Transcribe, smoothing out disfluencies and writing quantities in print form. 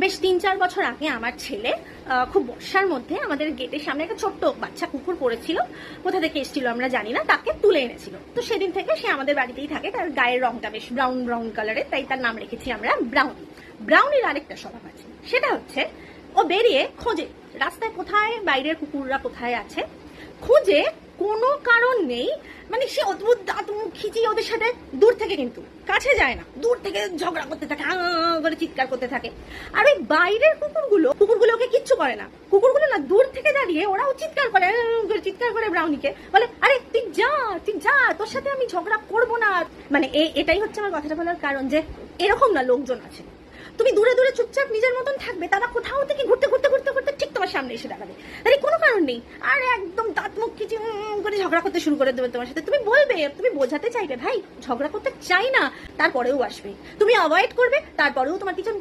বেশ ৩-৪ বছর আগে আমার ছেলে খুব বর্ষার মধ্যে আমাদের গেটের সামনে একটা ছোট্ট বাচ্চা কুকুর পড়েছিল, কোথা থেকে এসেছিল আমরা জানি না, তাকে তুলে এনেছিল। তো সেদিন থেকে সে আমাদের বাড়িতেই থাকে। তার গায়ের রংটা বেশ ব্রাউন ব্রাউন কালারের, তাই তার নাম রেখেছি আমরা ব্রাউনি। ব্রাউনির আরেকটা স্বভাব আছে, সেটা হচ্ছে ও বেরিয়ে খোঁজে রাস্তায় কোথায় বাইরের কুকুররা কোথায় আছে, খুঁজে কোনো কারণ নেই, মানে সে অদ্ভুত দাঁত মুখ খিচিয়ে ওদের সাথে দূর থেকে, কিন্তু কাছে যায় না, দূর থেকে ঝগড়া করতে থাকে, করে চিৎকার করতে থাকে। আর ওই বাইরের কুকুরগুলো ওকে কিচ্ছু করে না, কুকুরগুলো না দূর থেকে দাঁড়িয়ে ওরাও চিৎকার করে ব্রাউনিকে বলে, আরে তুই যা, তোর সাথে আমি ঝগড়া করবো না। মানে এটাই হচ্ছে আমার কথাটা বলার কারণ, যে এরকম না লোকজন আছে, তুমি দূরে দূরে চুপচাপ নিজের মতন থাকবে, তারা কোথাও থেকে ঘুরতে ঠিক তোমার সামনে এসে দাঁড়াবে, তাহলে কোনো কারণ নেই, আর একদম দাঁত মুখ খিচি করে ঝগড়া করতে শুরু করে দেবে তোমার সাথে। তুমি বলবে, তুমি বোঝাতে চাইবে ভাই ঝগড়া করতে চাই না, তারপরেও আসবে, তুমি অ্যাভয়েড করবে, তারপরেও তোমার পিছন